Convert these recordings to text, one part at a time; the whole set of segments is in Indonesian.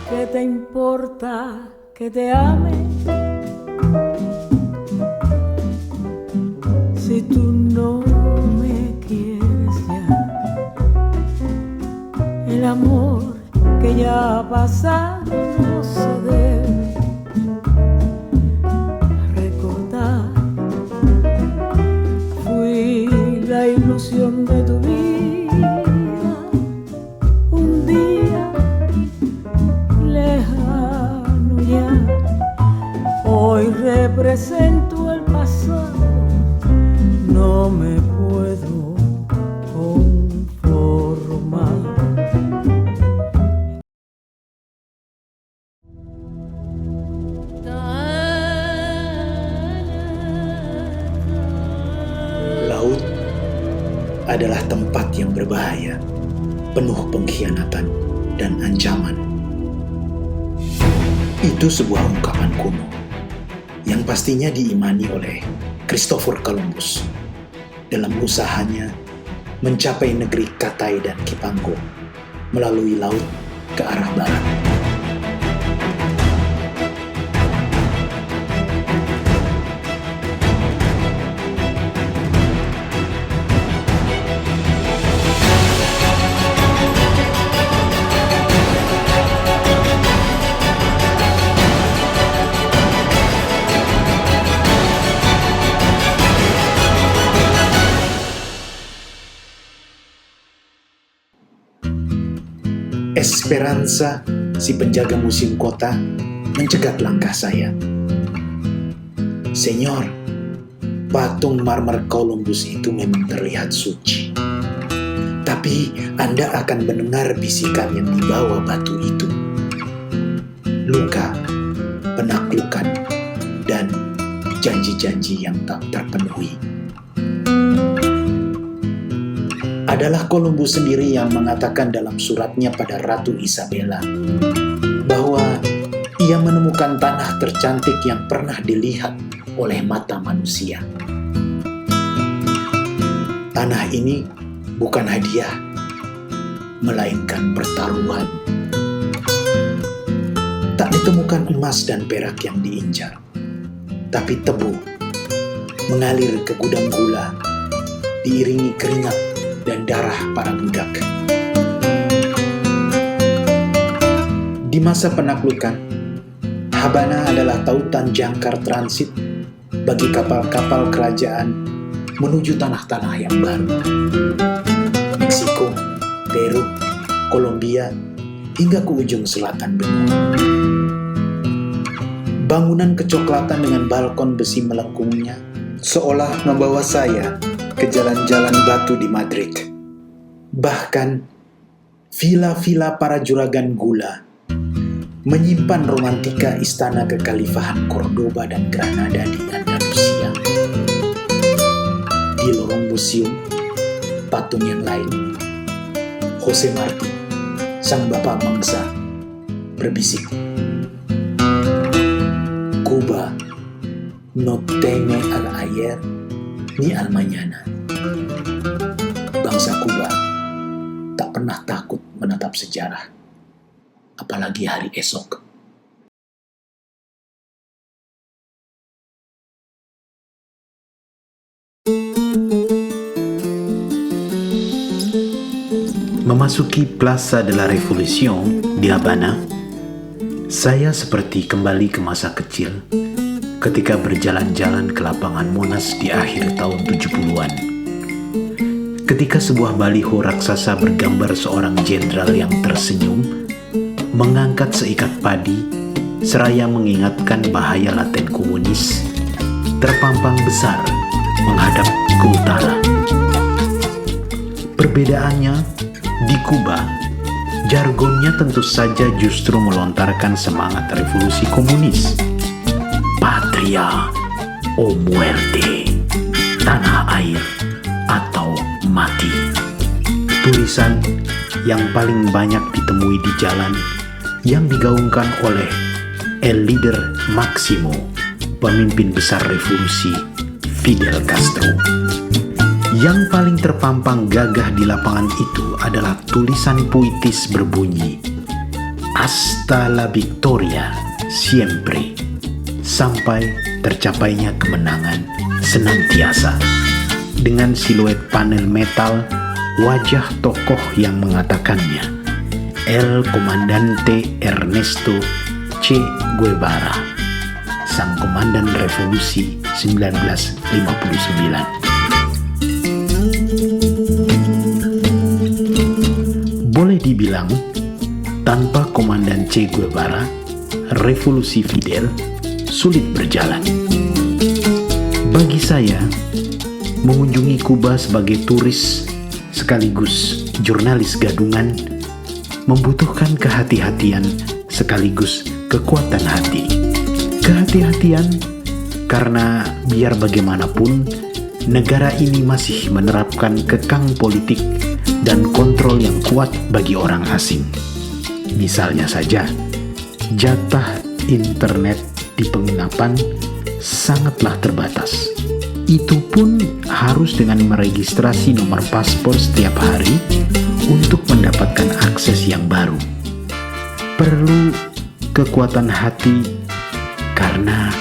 ¿Qué te importa que te ame? Si tú no me quieres ya, el amor que ya ha pasado no se debe recordar. Fui la ilusión de tu vida, un día lejano ya. Hoy represento el pasado, no me puedo conformar. Laut adalah tempat yang berbahaya, penuh pengkhianatan dan ancaman. Itu sebuah ungkapan kuno yang pastinya diimani oleh Christopher Columbus dalam usahanya mencapai negeri Katai dan Kipanggo melalui laut ke arah barat. Esperanza, si penjaga museum kota, mencegat langkah saya. Senyor, patung marmer Columbus itu memang terlihat suci. Tapi Anda akan mendengar bisikan yang dibawa batu itu. Luka, penaklukan, dan janji-janji yang tak terpenuhi. Adalah Columbus sendiri yang mengatakan dalam suratnya pada Ratu Isabella bahwa ia menemukan tanah tercantik yang pernah dilihat oleh mata manusia. Tanah ini bukan hadiah, melainkan pertaruhan. Tak ditemukan emas dan perak yang diincar, tapi tebu mengalir ke gudang gula, diiringi keringat dan darah para budak. Di masa penaklukan, Habana adalah tautan jangkar transit bagi kapal-kapal kerajaan menuju tanah-tanah yang baru. Meksiko, Peru, Kolombia, hingga ke ujung selatan benua. Bangunan kecoklatan dengan balkon besi melengkungnya seolah membawa saya ke jalan-jalan batu di Madrid. Bahkan, villa-villa para juragan gula menyimpan romantika istana kekhalifahan Cordoba dan Granada di Andalusia. Di lorong museum, patung yang lain, Jose Marti, sang bapak bangsa, berbisik, Cuba no teme al ayer ni al mañana. Bangsa Kuba tak pernah takut menatap sejarah, apalagi hari esok. Memasuki Plaza de la Revolución di Habana, saya seperti kembali ke masa kecil ketika berjalan-jalan ke lapangan Monas di akhir tahun 70-an. Ketika sebuah baliho raksasa bergambar seorang jenderal yang tersenyum, mengangkat seikat padi, seraya mengingatkan bahaya laten komunis, terpampang besar menghadap ke utara. Perbedaannya, di Kuba, jargonnya tentu saja justru melontarkan semangat revolusi komunis. Patria o muerte, tanah air atau mati. Tulisan yang paling banyak ditemui di jalan yang digaungkan oleh El Líder Máximo, pemimpin besar revolusi Fidel Castro. Yang paling terpampang gagah di lapangan itu adalah tulisan puitis berbunyi, hasta la victoria siempre, sampai tercapainya kemenangan senantiasa. Dengan siluet panel metal, wajah tokoh yang mengatakannya, El Comandante Ernesto Che Guevara, sang komandan revolusi 1959. Boleh dibilang, tanpa Komandan Che Guevara, revolusi Fidel sulit berjalan. Bagi saya, mengunjungi Kuba sebagai turis sekaligus jurnalis gadungan membutuhkan kehati-hatian sekaligus kekuatan hati. Kehati-hatian karena biar bagaimanapun negara ini masih menerapkan kekang politik dan kontrol yang kuat bagi orang asing. Misalnya saja, jatah internet di penginapan sangatlah terbatas. Itu pun harus dengan meregistrasi nomor paspor setiap hari untuk mendapatkan akses yang baru. Perlu kekuatan hati karena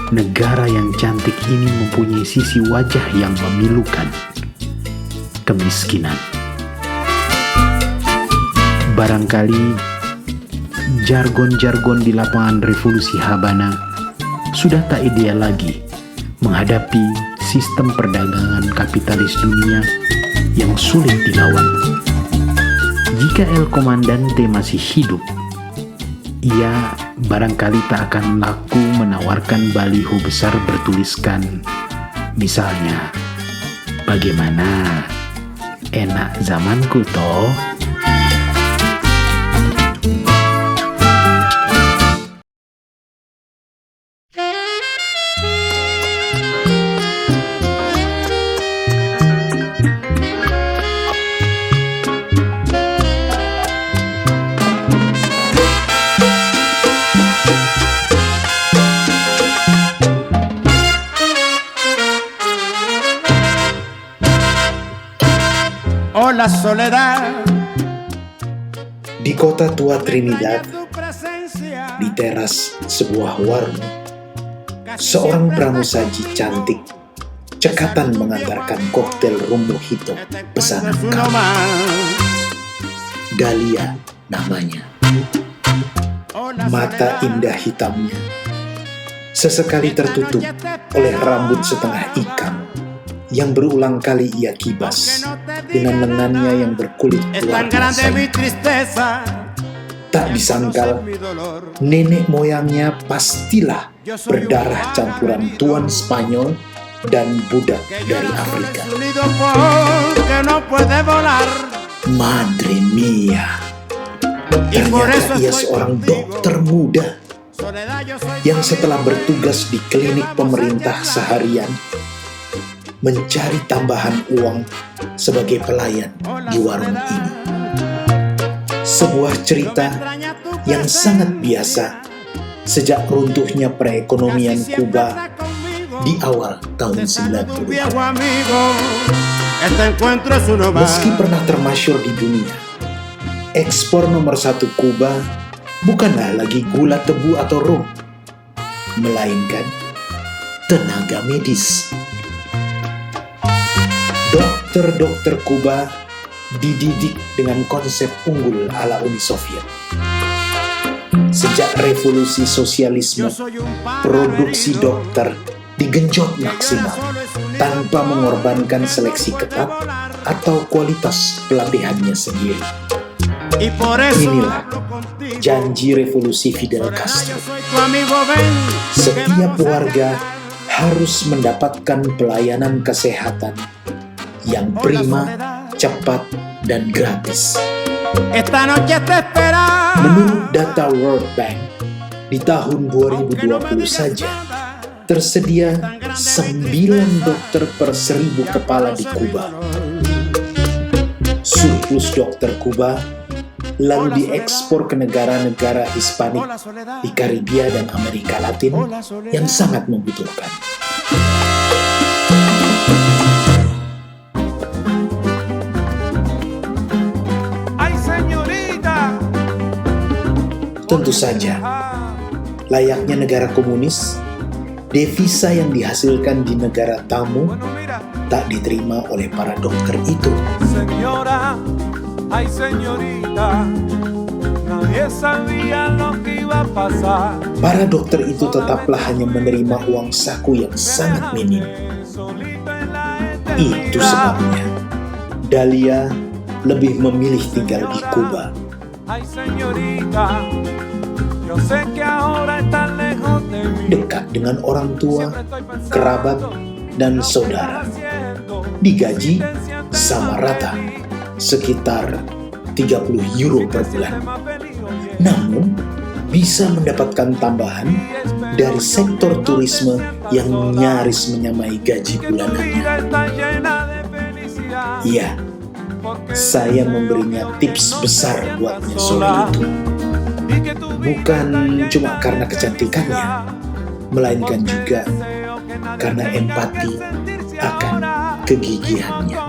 negara yang cantik ini mempunyai sisi wajah yang memilukan, kemiskinan. Barangkali jargon-jargon di lapangan revolusi Habana sudah tak ideal lagi menghadapi sistem perdagangan kapitalis dunia yang sulit dilawan. Jika El Comandante masih hidup, ia barangkali tak akan laku menawarkan baliho besar bertuliskan, misalnya, bagaimana enak zamanku toh. La soledad. Di kota tua Trinidad, di teras sebuah warung, seorang pramusaji cantik cekatan mengantarkan koktail rum mojito pesanan kami. Dahlia namanya. Mata indah hitamnya sesekali tertutup oleh rambut setengah ikang yang berulang kali ia kibas dengan lengannya yang berkulit luar biasa. Tak disangkal, nenek moyangnya pastilah berdarah campuran tuan Spanyol dan budak dari Afrika. Madre mia, ternyata ia seorang dokter muda yang setelah bertugas di klinik pemerintah seharian mencari tambahan uang sebagai pelayan di warung ini. Sebuah cerita yang sangat biasa sejak runtuhnya perekonomian Kuba di awal tahun 90. Meski pernah termasyhur di dunia, ekspor nomor 1 Kuba bukanlah lagi gula tebu atau rum, melainkan tenaga medis. Dokter-dokter Kuba dididik dengan konsep unggul ala Uni Soviet. Sejak revolusi sosialisme, produksi dokter digenjot maksimal tanpa mengorbankan seleksi ketat atau kualitas pelatihannya sendiri. Inilah janji revolusi Fidel Castro. Setiap warga harus mendapatkan pelayanan kesehatan yang prima, cepat, dan gratis. Menurut data World Bank, di tahun 2020 saja tersedia 9 dokter per 1000 kepala di Kuba. Surplus dokter Kuba lalu diekspor ke negara-negara Hispanik di Karibia dan Amerika Latin yang sangat membutuhkan. Tentu saja, layaknya negara komunis, devisa yang dihasilkan di negara tamu tak diterima oleh para dokter itu. Señora, ay señorita, nadie sabía lo que iba a pasar. Para dokter itu tetaplah hanya menerima uang saku yang sangat minim. Itu sebabnya Dahlia lebih memilih tinggal di Kuba. Ay señorita, yo sé que ahora estás lejos de mí. Dekat dengan orang tua, kerabat, dan saudara. Digaji sama rata, sekitar 30 euro per bulan. Namun, bisa mendapatkan tambahan dari sektor turisme yang nyaris menyamai gaji bulanannya. Iya, saya memberinya tips besar buatnya sore itu. Bukan cuma karena kecantikannya, melainkan juga karena empati akan kegigihannya.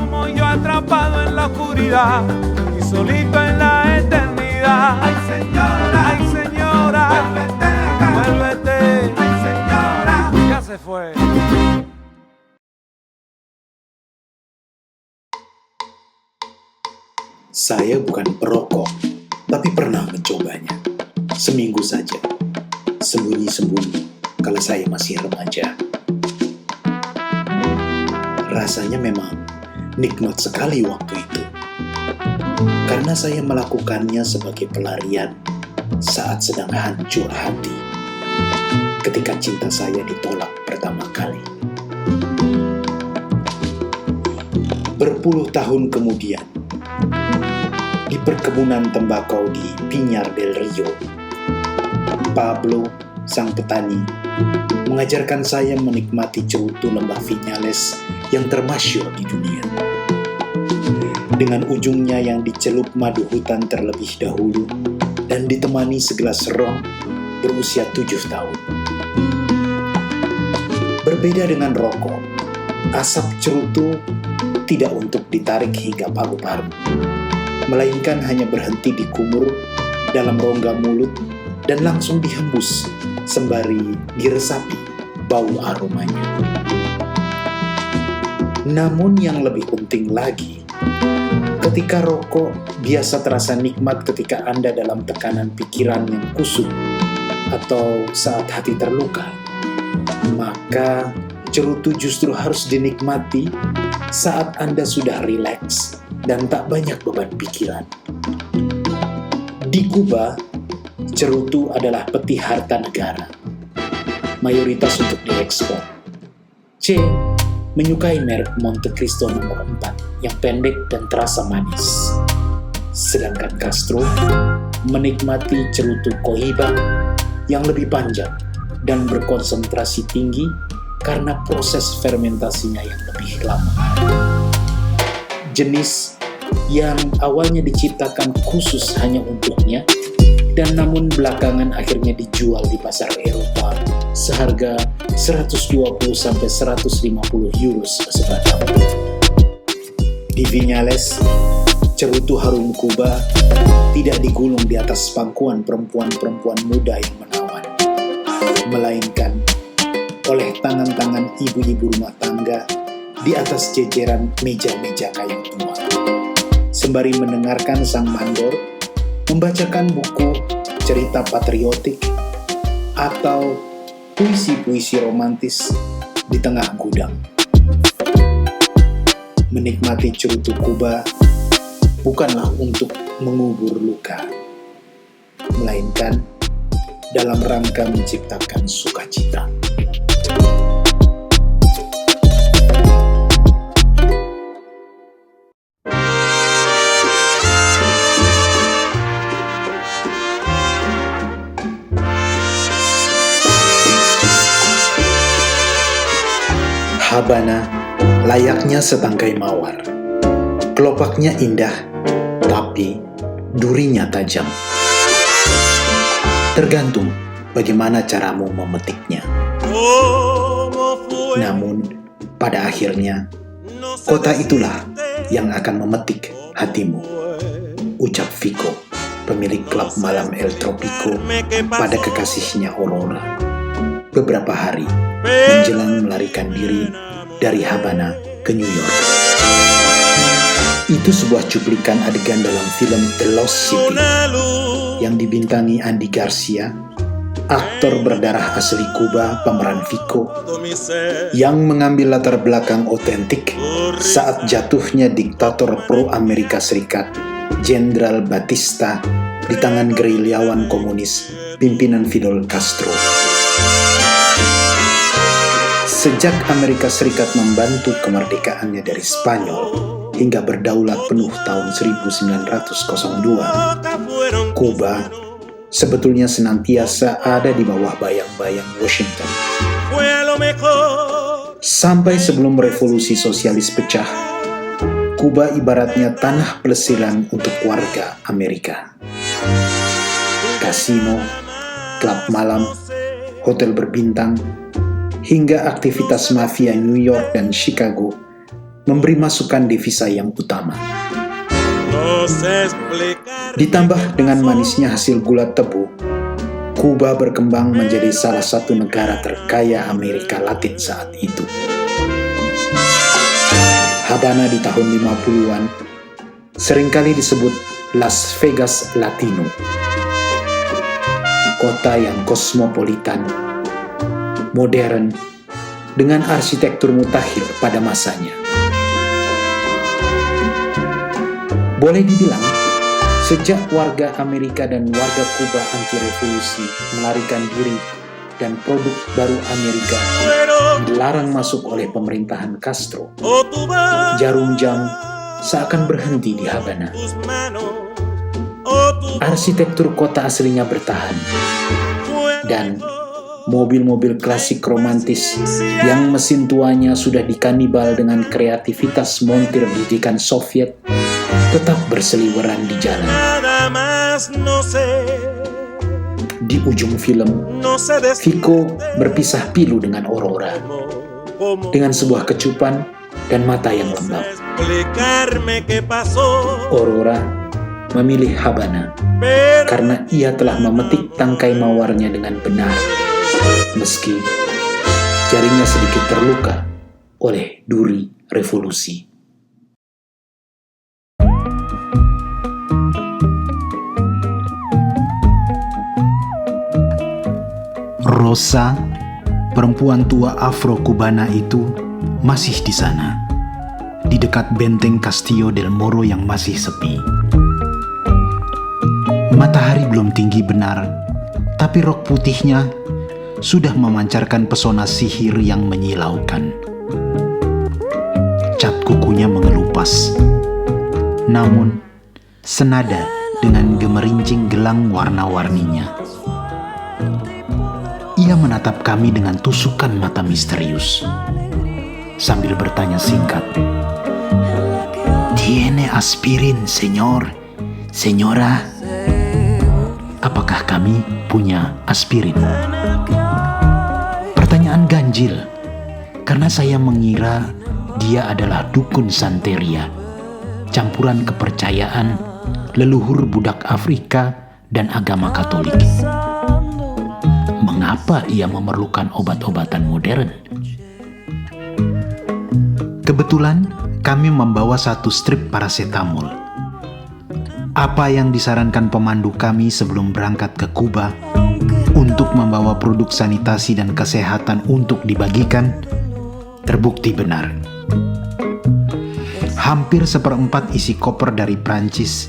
Saya bukan perokok, tapi pernah mencobanya. Seminggu saja, sembunyi-sembunyi kalau saya masih remaja. Rasanya memang nikmat sekali waktu itu. Karena saya melakukannya sebagai pelarian saat sedang hancur hati. Ketika cinta saya ditolak pertama kali. Berpuluh tahun kemudian, di perkebunan tembakau di Pinar del Rio, Pablo, sang petani, mengajarkan saya menikmati cerutu lembah Viñales yang termasyhur di dunia. Dengan ujungnya yang dicelup madu hutan terlebih dahulu dan ditemani segelas rom berusia 7 tahun. Berbeda dengan rokok, asap cerutu tidak untuk ditarik hingga paru-paru, melainkan hanya berhenti di kumur dalam rongga mulut dan langsung dihembus sembari diresapi bau aromanya. Namun yang lebih penting lagi, ketika rokok biasa terasa nikmat ketika Anda dalam tekanan pikiran yang kusut atau saat hati terluka, maka cerutu justru harus dinikmati saat Anda sudah rileks dan tak banyak beban pikiran. Di Kuba, cerutu adalah peti harta negara, mayoritas untuk diekspor. C. Menyukai merek Monte Cristo nomor 4 yang pendek dan terasa manis. Sedangkan Castro menikmati cerutu Cohiba yang lebih panjang dan berkonsentrasi tinggi karena proses fermentasinya yang lebih lama. Jenis yang awalnya diciptakan khusus hanya untuknya dan namun belakangan akhirnya dijual di pasar Eropa seharga 120-150 euro sebatang. Di Viñales, cerutu harum Kuba tidak digulung di atas pangkuan perempuan-perempuan muda yang menawan, melainkan oleh tangan-tangan ibu-ibu rumah tangga di atas jejeran meja-meja kayu tua. Sembari mendengarkan sang mandor membacakan buku cerita patriotik atau puisi-puisi romantis di tengah gudang. Menikmati cerutu Kuba bukanlah untuk mengubur luka, melainkan dalam rangka menciptakan sukacita. Habana layaknya setangkai mawar. Kelopaknya indah, tapi durinya tajam. Tergantung bagaimana caramu memetiknya. Namun, pada akhirnya, kota itulah yang akan memetik hatimu. Ucap Vico, pemilik klub malam El Tropico, pada kekasihnya Aurora beberapa hari menjelang melarikan diri dari Havana ke New York. Itu sebuah cuplikan adegan dalam film The Lost City yang dibintangi Andy Garcia, aktor berdarah asli Kuba pemeran Vico, yang mengambil latar belakang otentik saat jatuhnya diktator pro-Amerika Serikat Jenderal Batista di tangan gerilyawan komunis pimpinan Fidel Castro. Sejak Amerika Serikat membantu kemerdekaannya dari Spanyol hingga berdaulat penuh tahun 1902, Kuba sebetulnya senantiasa ada di bawah bayang-bayang Washington. Sampai sebelum revolusi sosialis pecah, Kuba ibaratnya tanah pelesiran untuk warga Amerika. Kasino, klub malam, hotel berbintang, hingga aktivitas mafia New York dan Chicago memberi masukan devisa yang utama. Ditambah dengan manisnya hasil gula tebu, Kuba berkembang menjadi salah satu negara terkaya Amerika Latin saat itu. Havana di tahun 50-an seringkali disebut Las Vegas Latino, kota yang kosmopolitan, modern, dengan arsitektur mutakhir pada masanya. Boleh dibilang, sejak warga Amerika dan warga Kuba anti-revolusi melarikan diri dan produk baru Amerika dilarang masuk oleh pemerintahan Castro, jarum jam seakan berhenti di Havana. Arsitektur kota aslinya bertahan, dan mobil-mobil klasik romantis yang mesin tuanya sudah dikanibal dengan kreativitas montir didikan Soviet tetap berseliweran di jalan. Di ujung film, Vico berpisah pilu dengan Aurora dengan sebuah kecupan dan mata yang lembab. Aurora memilih Havana karena ia telah memetik tangkai mawarnya dengan benar, meski jarinya sedikit terluka oleh duri revolusi. Rosa, perempuan tua Afro-Kubana itu, masih di sana, di dekat benteng Castillo del Moro yang masih sepi. Matahari belum tinggi benar, tapi rok putihnya sudah memancarkan pesona sihir yang menyilaukan. Cat kukunya mengelupas, namun senada dengan gemerincing gelang warna-warninya. Ia menatap kami dengan tusukan mata misterius, sambil bertanya singkat, "Tiene aspirin, señor, señora?" Apakah kami punya aspirin? Pertanyaan ganjil, karena saya mengira dia adalah dukun Santeria, campuran kepercayaan leluhur budak Afrika dan agama Katolik. Mengapa ia memerlukan obat-obatan modern? Kebetulan kami membawa satu strip paracetamol. Apa yang disarankan pemandu kami sebelum berangkat ke Kuba untuk membawa produk sanitasi dan kesehatan untuk dibagikan terbukti benar. Hampir 1/4 isi koper dari Prancis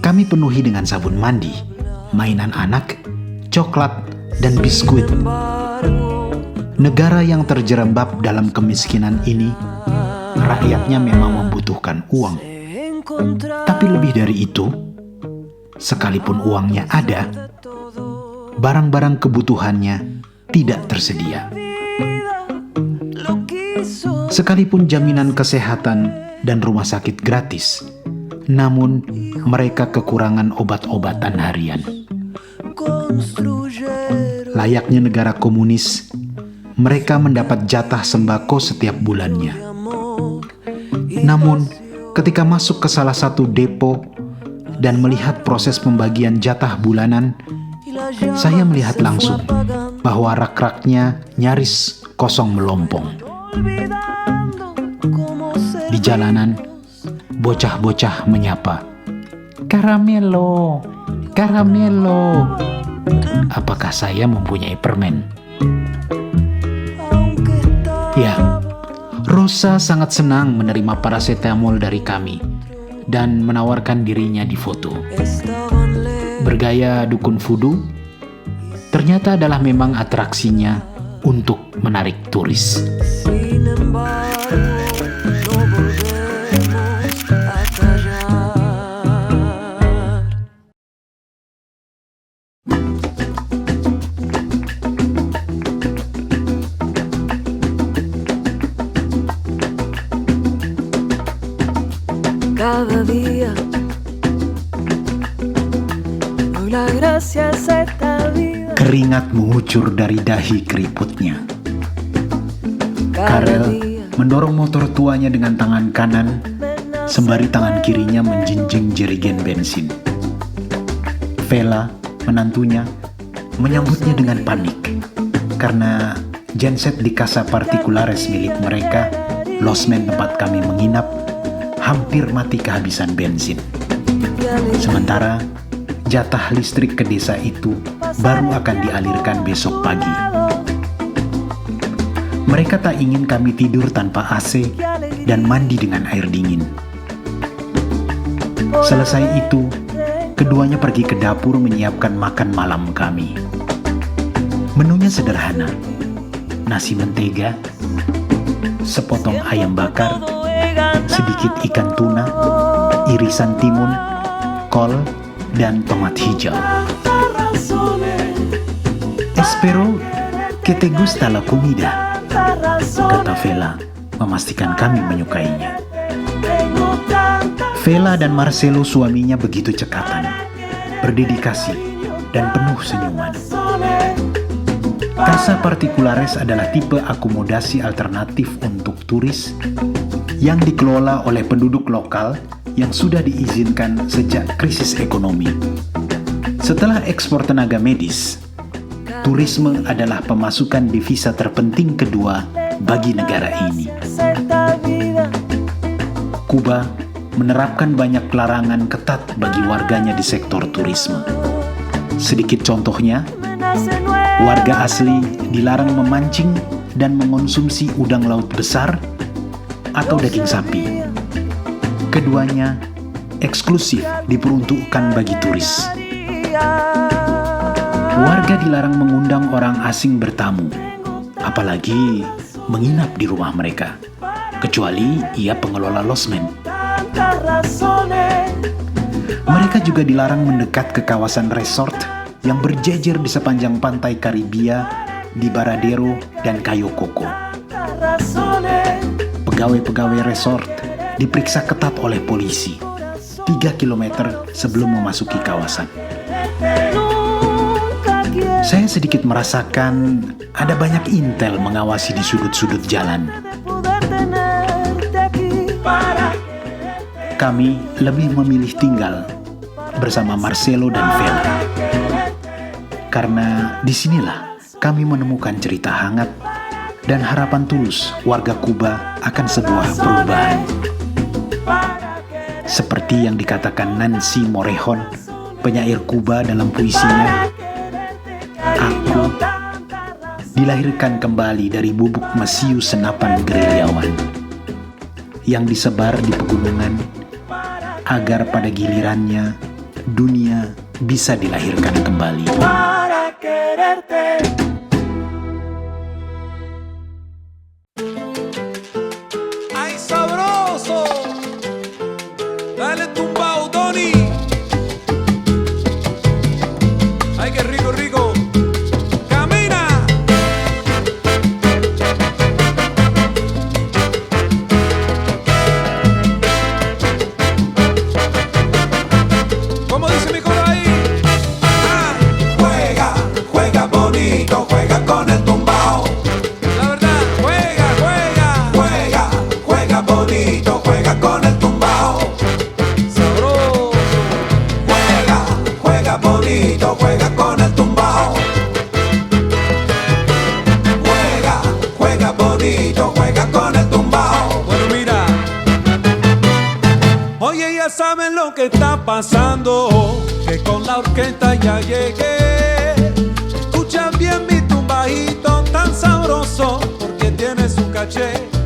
kami penuhi dengan sabun mandi, mainan anak, coklat, dan biskuit. Negara yang terjerembab dalam kemiskinan ini, rakyatnya memang membutuhkan uang. Tapi lebih dari itu, sekalipun uangnya ada, barang-barang kebutuhannya tidak tersedia. Sekalipun jaminan kesehatan dan rumah sakit gratis, namun mereka kekurangan obat-obatan harian. Layaknya negara komunis, mereka mendapat jatah sembako setiap bulannya. Namun, ketika masuk ke salah satu depo, dan melihat proses pembagian jatah bulanan, saya melihat langsung bahwa rak-raknya nyaris kosong melompong. Di jalanan, bocah-bocah menyapa, "Karamelo, karamelo." Apakah saya mempunyai permen? Ya, Rosa sangat senang menerima paracetamol dari kami dan menawarkan dirinya di foto. Bergaya dukun fudu, ternyata adalah memang atraksinya untuk menarik turis. Cada día doy las gracias a esta vida. Keringat mengucur dari dahi keriputnya. Cada Karel día mendorong motor tuanya dengan tangan kanan, sembari tangan kirinya menjinjing jerigen bensin. Vela, menantunya, menyambutnya dengan panik karena genset di Casa Particulares milik mereka, losmen tempat kami menginap, hampir mati kehabisan bensin. Sementara jatah listrik ke desa itu baru akan dialirkan besok pagi. Mereka tak ingin kami tidur tanpa AC dan mandi dengan air dingin. Selesai itu, keduanya pergi ke dapur menyiapkan makan malam kami. Menunya sederhana: nasi mentega, sepotong ayam bakar, sedikit ikan tuna, irisan timun, kol, dan tomat hijau. "Espero que te gusta la comida," kata Vela, memastikan kami menyukainya. Vela dan Marcelo, suaminya, begitu cekatan, berdedikasi, dan penuh senyuman. Casa Particulares adalah tipe akomodasi alternatif untuk turis yang dikelola oleh penduduk lokal yang sudah diizinkan sejak krisis ekonomi. Setelah ekspor tenaga medis, turisme adalah pemasukan devisa terpenting kedua bagi negara ini. Kuba menerapkan banyak larangan ketat bagi warganya di sektor turisme. Sedikit contohnya, warga asli dilarang memancing dan mengonsumsi udang laut besar atau daging sapi. Keduanya eksklusif diperuntukkan bagi turis. Warga dilarang mengundang orang asing bertamu, apalagi menginap di rumah mereka, kecuali ia pengelola losmen. Mereka juga dilarang mendekat ke kawasan resort yang berjejer di sepanjang pantai Karibia, di Baradero dan Cayo Coco. Pegawai-pegawai resort diperiksa ketat oleh polisi 3 km sebelum memasuki kawasan. Saya sedikit merasakan ada banyak intel mengawasi di sudut-sudut jalan. Kami lebih memilih tinggal bersama Marcelo dan Vela, karena disinilah kami menemukan cerita hangat dan harapan tulus warga Kuba akan sebuah perubahan. Seperti yang dikatakan Nancy Morejon, penyair Kuba dalam puisinya, "Aku dilahirkan kembali dari bubuk mesiu senapan gerilyawan yang disebar di pegunungan agar pada gilirannya dunia bisa dilahirkan kembali." ¡Ay, sabroso! Dale tumbao, Tony. ¡Ay, qué rico, rico! ¡Camina! ¿Cómo dice mi coro ahí? Ah, juega, juega, Bonnie. pasando, que con la orquesta ya llegué. Escucha bien mi tumbadito tan sabroso, porque tiene su caché.